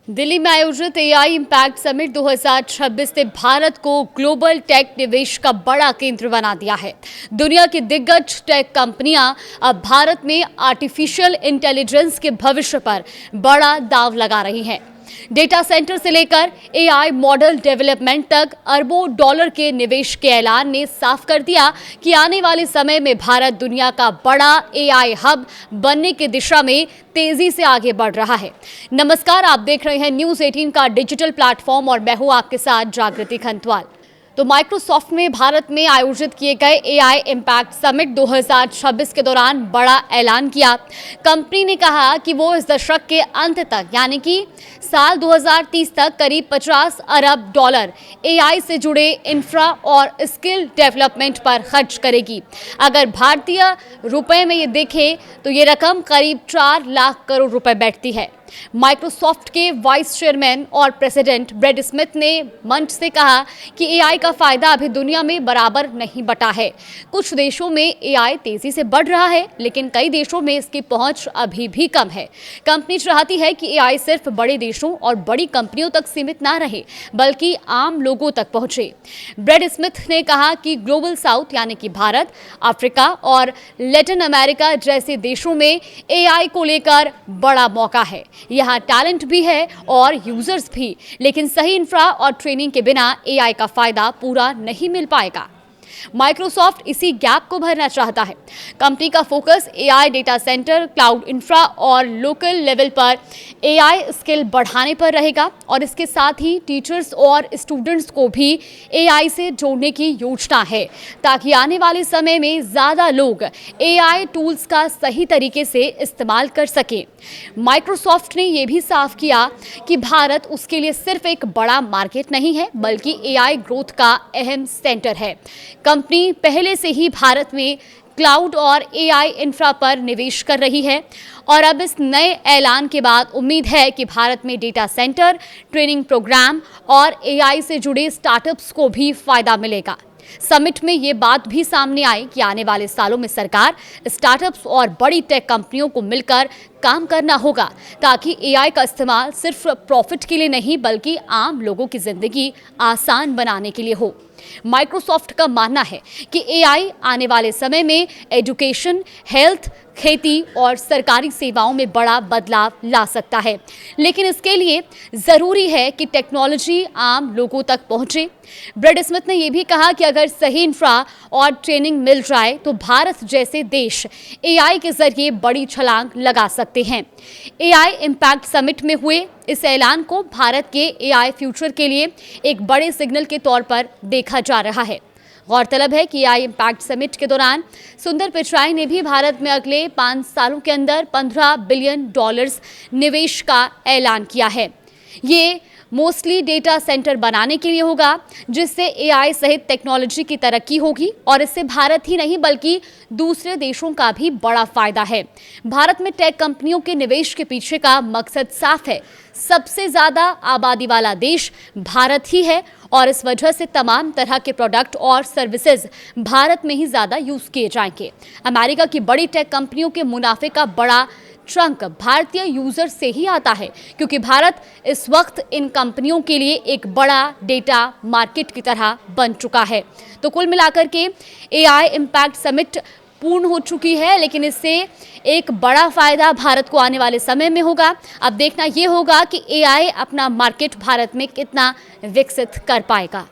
दिल्ली में आयोजित AI impact summit 2026 ने भारत को ग्लोबल टेक निवेश का बड़ा केंद्र बना दिया है। दुनिया की दिग्गज टेक कंपनियां अब भारत में आर्टिफिशियल इंटेलिजेंस के भविष्य पर बड़ा दांव लगा रही हैं। डेटा सेंटर से लेकर एआई मॉडल डेवलपमेंट तक अरबों डॉलर के निवेश के ऐलान ने साफ कर दिया कि आने वाले समय में भारत दुनिया का बड़ा एआई हब बनने की दिशा में तेजी से आगे बढ़ रहा है। नमस्कार, आप देख रहे हैं न्यूज़ 18 का डिजिटल प्लेटफॉर्म और मैं हूं आपके साथ जागृति खंतवाल। तो माइक्रोसॉफ्ट में भारत में आयोजित किए गए एआई इम्पैक्ट समिट 2026 के दौरान बड़ा ऐलान किया। कंपनी ने कहा कि वो इस दशक के अंत तक यानी कि साल 2030 तक करीब 50 अरब डॉलर एआई से जुड़े इंफ्रा और स्किल डेवलपमेंट पर खर्च करेगी। अगर भारतीय रुपए में ये देखें तो ये रकम करीब 4 लाख करोड़ रुपए बैठती है। माइक्रोसॉफ्ट के वाइस चेयरमैन और प्रेसिडेंट ब्रैड स्मिथ ने मंच से कहा कि एआई का फायदा अभी दुनिया में बराबर नहीं बटा है। कुछ देशों में एआई तेजी से बढ़ रहा है, लेकिन कई देशों में इसकी पहुंच अभी भी कम है। कंपनी चाहती है कि एआई सिर्फ बड़े देशों और बड़ी कंपनियों तक सीमित ना रहे, बल्कि आम लोगों तक पहुंचे। ब्रैड स्मिथ ने कहा कि ग्लोबल साउथ यानी कि भारत, अफ्रीका और लैटिन अमेरिका जैसे देशों में एआई को लेकर बड़ा मौका है। यहाँ टैलेंट भी है और यूजर्स भी, लेकिन सही इंफ्रा और ट्रेनिंग के बिना एआई का फायदा पूरा नहीं मिल पाएगा। माइक्रोसॉफ्ट इसी गैप को भरना चाहता है। कंपनी का focus AI data centre, cloud infra और लोकल लेवल पर एआई स्किल बढ़ाने पर रहेगा और इसके साथ ही टीचर्स और स्टूडेंट्स को भी एआई से जोड़ने की योजना है, ताकि आने वाले समय में ज़्यादा लोग एआई टूल्स का सही तरीके से इस्तेमाल कर सकें। माइक्रोसॉफ्ट ने यह भी साफ किया कि भारत उसके लिए सिर्फ एक बड़ा मार्केट नहीं है, बल्कि एआई ग्रोथ का अहम सेंटर है। कंपनी पहले से ही भारत में क्लाउड और एआई इंफ्रा पर निवेश कर रही है और अब इस नए ऐलान के बाद उम्मीद है कि भारत में डेटा सेंटर, ट्रेनिंग प्रोग्राम और एआई से जुड़े स्टार्टअप्स को भी फायदा मिलेगा। समिट में ये बात भी सामने आई कि आने वाले सालों में सरकार, स्टार्टअप्स और बड़ी टेक कंपनियों को मिलकर काम करना होगा, ताकि एआई का इस्तेमाल सिर्फ प्रॉफिट के लिए नहीं बल्कि आम लोगों की जिंदगी आसान बनाने के लिए हो। माइक्रोसॉफ्ट का मानना है कि एआई आने वाले समय में एजुकेशन, हेल्थ, खेती और सरकारी सेवाओं में बड़ा बदलाव ला सकता है, लेकिन इसके लिए ज़रूरी है कि टेक्नोलॉजी आम लोगों तक पहुंचे। ब्रैड स्मिथ ने यह भी कहा कि अगर सही इंफ्रा और ट्रेनिंग मिल जाए तो भारत जैसे देश एआई के जरिए बड़ी छलांग लगा सकते हैं। एआई इम्पैक्ट समिट में हुए इस ऐलान को भारत के एआई फ्यूचर के लिए एक बड़े सिग्नल के तौर पर देखा जा रहा है। गौरतलब है कि एआई इम्पैक्ट समिट के दौरान सुंदर पिचाई ने भी भारत में अगले 5 सालों के अंदर $15 बिलियन निवेश का ऐलान किया है। ये मोस्टली डेटा सेंटर बनाने के लिए होगा, जिससे एआई सहित टेक्नोलॉजी की तरक्की होगी और इससे भारत ही नहीं बल्कि दूसरे देशों का भी बड़ा फायदा है। भारत में टेक कंपनियों के निवेश के पीछे का मकसद साफ है। सबसे ज़्यादा आबादी वाला देश भारत ही है और इस वजह से तमाम तरह के प्रोडक्ट और सर्विसेज भारत में ही ज़्यादा यूज़ किए जाएंगे। अमेरिका की बड़ी टेक कंपनियों के मुनाफे का बड़ा चंक भारतीय यूजर से ही आता है, क्योंकि भारत इस वक्त इन कंपनियों के लिए एक बड़ा डेटा मार्केट की तरह बन चुका है। तो कुल मिलाकर के एआई इम्पैक्ट समिट पूर्ण हो चुकी है, लेकिन इससे एक बड़ा फायदा भारत को आने वाले समय में होगा। अब देखना ये होगा कि एआई अपना मार्केट भारत में कितना विकसित कर पाएगा।